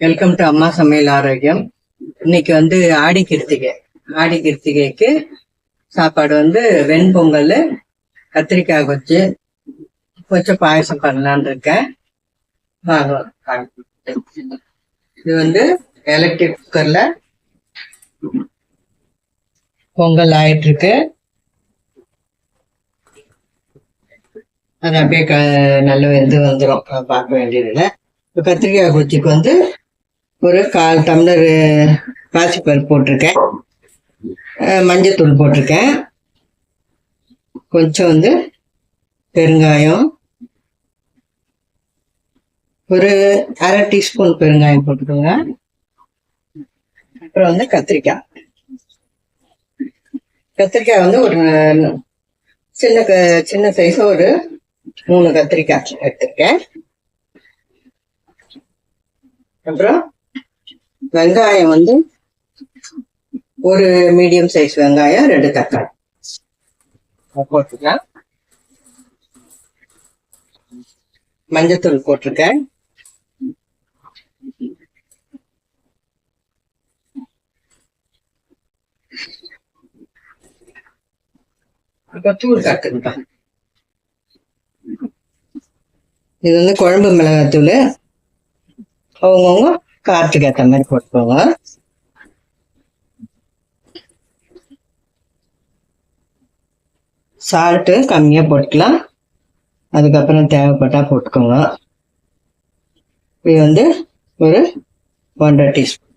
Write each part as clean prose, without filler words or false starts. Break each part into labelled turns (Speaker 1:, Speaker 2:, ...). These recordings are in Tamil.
Speaker 1: வெல்கம் டு அம்மா சமையல் ஆரோக்கியம். இன்னைக்கு ஆடி கிருத்திகைக்கு சாப்பாடு வெண்பொங்கல், கத்திரிக்காய் கொச்சு, கொஞ்சம் பாயசம் பண்ணலான்னு இருக்கேன். இது எலக்ட்ரிக் குக்கர்ல பொங்கல் ஆயிட்டு இருக்கு. அது அப்படியே நல்ல வந்துடும், பார்க்க வேண்டியதில்லை. இப்போ கத்திரிக்காய் கொச்சிக்கு ஒரு 1/4 டம்ளர் பாசிப்பருப்பு போட்டிருக்கேன், மஞ்சத்தூள் போட்டிருக்கேன், கொஞ்சம் பெருங்காயம், ஒரு 1/2 டீஸ்பூன் பெருங்காயம் போட்டுக்கோங்க. அப்புறம் கத்திரிக்காய் ஒரு சின்ன சைஸ் ஒரு 3 கத்திரிக்காய் எடுத்திருக்கேன். அப்புறம் வெங்காயம் ஒரு மீடியம் சைஸ் வெங்காயம், 2 தக்காளி போட்டுக்கலாம். மஞ்சத்தூள் போட்டிருக்கேன். இப்போ தூள் கட்டுக்கிட்டோம். இது குழம்பு மிளகாத்தூள், அவங்கவுங்க காரத்துக்கு ஏற்ற மாதிரி போட்டுக்கோங்க. சால்ட்டு கம்மியா போட்டுக்கலாம், அதுக்கப்புறம் தேவைப்பட்டா போட்டுக்கோங்க. இது ஒரு 1/2 டீஸ்பூன்.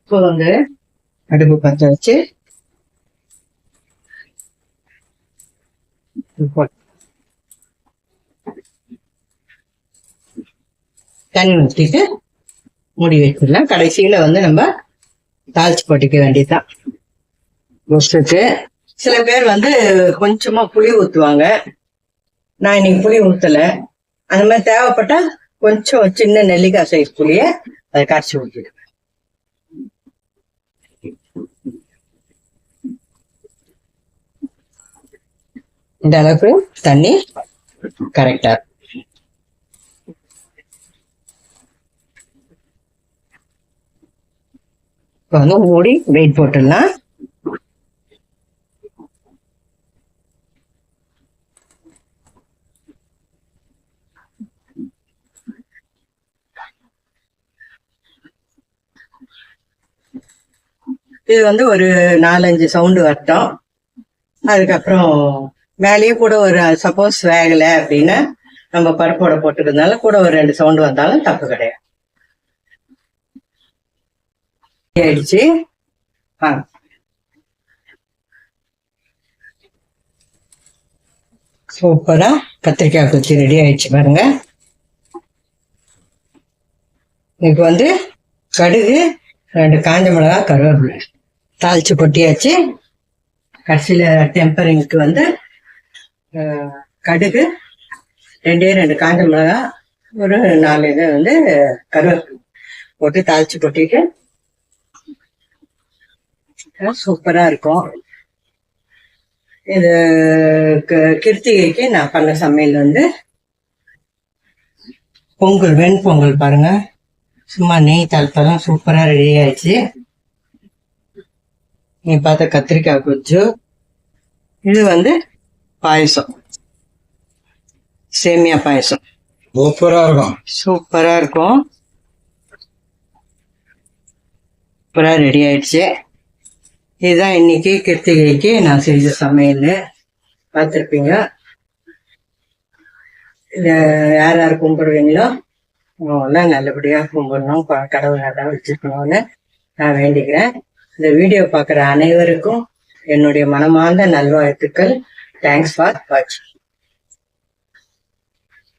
Speaker 1: இப்போ அடுப்பு பற்ற வச்சு தண்ணி ஊற்றிட்டு மூடி வச்சிடலாம். கடைசியில நம்ம தாளிச்சு போட்டுக்க வேண்டியதுதான். கொசுக்கு சில பேர் கொஞ்சமா புளி ஊத்துவாங்க. நான் இன்னைக்கு புளி ஊத்தல. அந்த மாதிரி தேவைப்பட்டா கொஞ்சம் சின்ன நெல்லிக்காய் சைஸ் புளிய அதை கரைச்சி ஊற்றிடுவேன். இந்த அளவுக்கு தண்ணி கரெக்டா. இப்போ மூடி வெயிட் போட்டுடலாம். இது ஒரு 4-5 சவுண்டு வரட்டும். அதுக்கப்புறம் மேலேயே கூட ஒரு சப்போஸ் வேகலை அப்படின்னா நம்ம பருப்போட போட்டுக்கிறதுனால கூட ஒரு 2 சவுண்டு வந்தாலும் தப்பு கிடையாது. ஆயிடுச்சு. சூப்பரா கத்திரிக்காய் கொச்சி ரெடி ஆயிடுச்சு பாருங்க. இன்னைக்கு கடுகு, 2 காஞ்ச மிளகா, கருவேப்பிலை தாளிச்சு கொட்டியாச்சு. கடைசியில டெம்பரிங்க்கு கடுகு, 2 காஞ்ச மிளகா, ஒரு 4 இது கருவேப்பிலை போட்டு தாளிச்சு கொட்டிட்டு சூப்பரா இருக்கும். இது கிருத்திகைக்கு நான் பண்ண சமையல் பொங்கல், வெண்பொங்கல் பாருங்க. சும்மா நெய் தளத்தெல்லாம் சூப்பரா ரெடி ஆயிடுச்சு. நீ பார்த்த கத்திரிக்காய் கொச்சு. இது பாயசம், சேமியா பாயசம் சூப்பரா இருக்கும். சூப்பரா ரெடி ஆயிடுச்சு. இதுதான் இன்னைக்கு கிருத்திகைக்கு நான் செஞ்ச சமையல். பார்த்துருப்பீங்க. இதை யார் யார் கும்பிடுவீங்களோ அவங்களாம் நல்லபடியா கும்பிடணும், கடவுள் நல்லா வச்சிருக்கணும்னு நான் வேண்டிக்கிறேன். இந்த வீடியோ பார்க்குற அனைவருக்கும் என்னுடைய மனமார்ந்த நல்வாழ்த்துக்கள். தேங்க்ஸ் ஃபார் வாட்சிங்.